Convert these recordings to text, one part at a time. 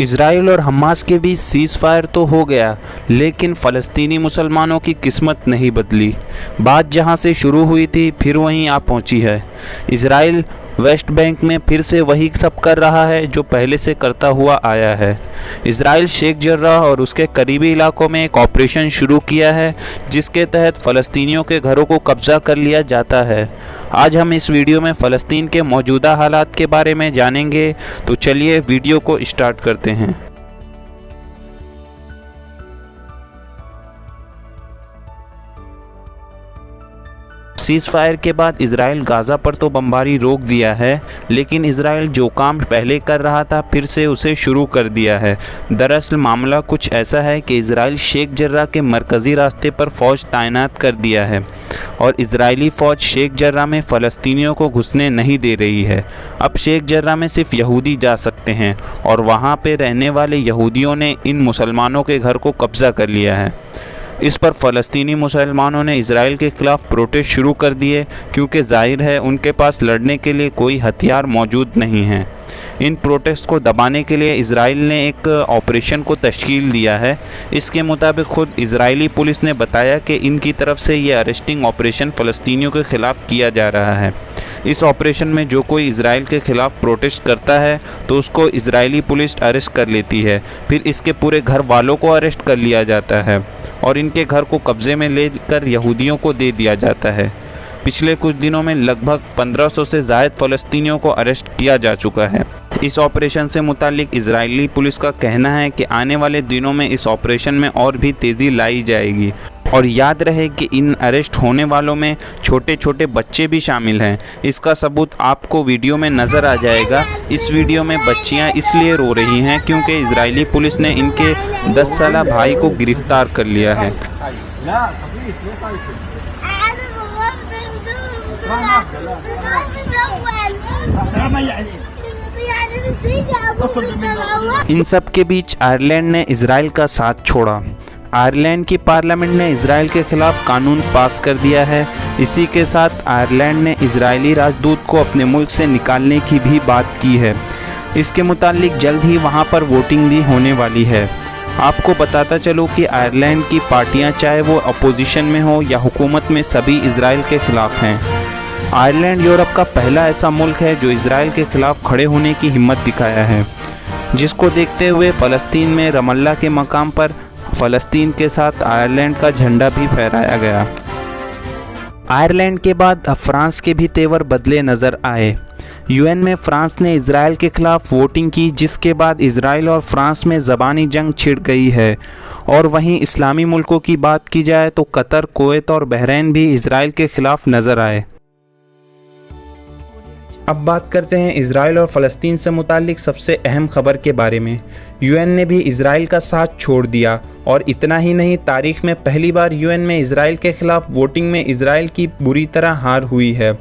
Israel और Hamas के बीच seize fire तो हो गया, लेकिन फ़लस्तीनी मुसलमानों की किस्मत नहीं बदली। बात जहां से शुरू हुई थी फिर वहीं आ पहुंची है। इजराइल वेस्ट बैंक में फिर से वही सब कर रहा है जो पहले से करता हुआ आया है। इजराइल शेख जर्राह और उसके करीबी इलाकों में एक ऑपरेशन शुरू किया है जिसके तहत फ़लस्तीनियों के घरों को कब्ज़ा कर लिया जाता है। आज हम इस वीडियो में फ़लस्तीन के मौजूदा हालात के बारे में जानेंगे, तो चलिए वीडियो को स्टार्ट करते हैं। सीज़ फायर के बाद इजराइल गाज़ा पर तो बमबारी रोक दिया है, लेकिन इजराइल जो काम पहले कर रहा था फिर से उसे शुरू कर दिया है। दरअसल मामला कुछ ऐसा है कि इजराइल शेख जर्राह के मरकज़ी रास्ते पर फ़ौज तैनात कर दिया है और इजरायली फ़ौज शेख जर्राह में फ़लस्तीनियों को घुसने नहीं दे रही है। अब शेख जर्राह में सिर्फ यहूदी जा सकते हैं और वहाँ पर रहने वाले यहूदियों ने इन मुसलमानों के घर को कब्ज़ा कर लिया है। इस पर फ़लस्तीनी मुसलमानों ने इजराइल के ख़िलाफ़ प्रोटेस्ट शुरू कर दिए, क्योंकि जाहिर है उनके पास लड़ने के लिए कोई हथियार मौजूद नहीं हैं। इन प्रोटेस्ट को दबाने के लिए इजराइल ने एक ऑपरेशन को तश्कील दिया है। इसके मुताबिक खुद इजरायली पुलिस ने बताया कि इनकी तरफ से ये अरेस्टिंग ऑपरेशन फ़लस्तीनियों के ख़िलाफ़ किया जा रहा है। इस ऑपरेशन में जो कोई इजराइल के ख़िलाफ़ प्रोटेस्ट करता है तो उसको इजरायली पुलिस अरेस्ट कर लेती है, फिर इसके पूरे घर वालों को अरेस्ट कर लिया जाता है और इनके घर को कब्ज़े में लेकर यहूदियों को दे दिया जाता है। पिछले कुछ दिनों में लगभग 1500 से ज़ायद फ़लस्तीनियों को अरेस्ट किया जा चुका है। इस ऑपरेशन से मुतालिक इजरायली पुलिस का कहना है कि आने वाले दिनों में इस ऑपरेशन में और भी तेज़ी लाई जाएगी। और याद रहे कि इन अरेस्ट होने वालों में छोटे छोटे बच्चे भी शामिल हैं। इसका सबूत आपको वीडियो में नज़र आ जाएगा। इस वीडियो में बच्चियां इसलिए रो रही हैं क्योंकि इजरायली पुलिस ने इनके 10 साला भाई को गिरफ्तार कर लिया है। इन सब के बीच आयरलैंड ने इजराइल का साथ छोड़ा। आयरलैंड की पार्लियामेंट ने इजराइल के खिलाफ कानून पास कर दिया है। इसी के साथ आयरलैंड ने इजरायली राजदूत को अपने मुल्क से निकालने की भी बात की है। इसके मुतालिक जल्द ही वहां पर वोटिंग भी होने वाली है। आपको बताता चलो कि आयरलैंड की पार्टियां चाहे वो अपोजिशन में हो या हुकूमत में, सभी इजराइल के ख़िलाफ़ हैं। आयरलैंड यूरोप का पहला ऐसा मुल्क है जो इजराइल के ख़िलाफ़ खड़े होने की हिम्मत दिखाया है, जिसको देखते हुए फ़लस्तीन में रमल्ला के मकाम पर फ़लस्तीन के साथ आयरलैंड का झंडा भी फहराया गया। आयरलैंड के बाद अब फ्रांस के भी तेवर बदले नज़र आए। यूएन में फ्रांस ने इजराइल के खिलाफ वोटिंग की, जिसके बाद इजराइल और फ्रांस में ज़बानी जंग छिड़ गई है। और वहीं इस्लामी मुल्कों की बात की जाए तो कतर, कुवैत और बहरीन भी इजराइल के खिलाफ नज़र आए। अब बात करते हैं इजराइल और फ़लस्तीन से मुतालिक सबसे अहम खबर के बारे में। यूएन ने भी इजराइल का साथ छोड़ दिया और इतना ही नहीं, तारीख़ में पहली बार यूएन में इजराइल के ख़िलाफ़ वोटिंग में इजराइल की बुरी तरह हार हुई है।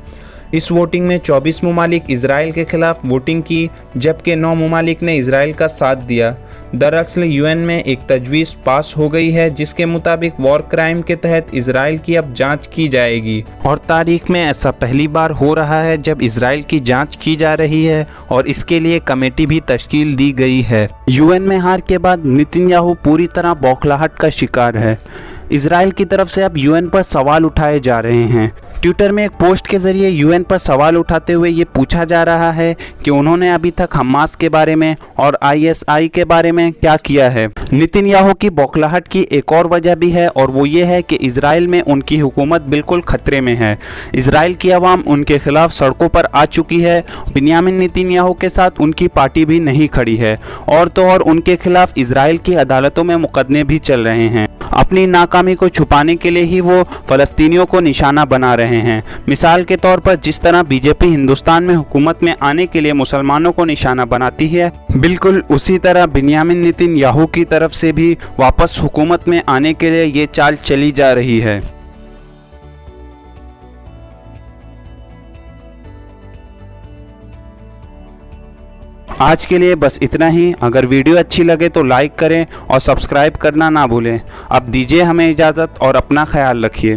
इस वोटिंग में 24 ममालिक इजराइल के ख़िलाफ़ वोटिंग की, जबकि 9 ममालिक ने इजराइल का साथ दिया। दरअसल यूएन में एक तजवीज़ पास हो गई है जिसके मुताबिक वॉर क्राइम के तहत इजराइल की अब जांच की जाएगी और तारीख में ऐसा पहली बार हो रहा है जब इजराइल की जांच की जा रही है और इसके लिए कमेटी भी तश्कील दी गई है। यूएन में हार के बाद नेतन्याहू पूरी तरह बौखलाहट का शिकार है। इजराइल की तरफ से अब यूएन पर सवाल उठाए जा रहे हैं। ट्विटर में एक पोस्ट के ज़रिए यूएन पर सवाल उठाते हुए ये पूछा जा रहा है कि उन्होंने अभी तक हमास के बारे में और आईएसआई के बारे में क्या किया है। नेतन्याहू की बौखलाहट की एक और वजह भी है और वो ये है कि इजराइल में उनकी हुकूमत बिल्कुल खतरे में है। इजराइल की आवाम उनके खिलाफ सड़कों पर आ चुकी है। बिन्यामिन नेतन्याहू के साथ उनकी पार्टी भी नहीं खड़ी है और तो और उनके खिलाफ इजराइल की अदालतों में मुकदमे भी चल रहे हैं। अपनी नाकामी को छुपाने के लिए ही वो फ़लस्तीनियों को निशाना बना रहे हैं। मिसाल के तौर पर जिस तरह बीजेपी हिंदुस्तान में हुकूमत में आने के लिए मुसलमानों को निशाना बनाती है, बिल्कुल उसी तरह बिन्यामिन नेतन्याहू की तरफ से भी वापस हुकूमत में आने के लिए ये चाल चली जा रही है। आज के लिए बस इतना ही। अगर वीडियो अच्छी लगे तो लाइक करें और सब्सक्राइब करना ना भूलें। अब दीजिए हमें इजाज़त और अपना ख्याल रखिए।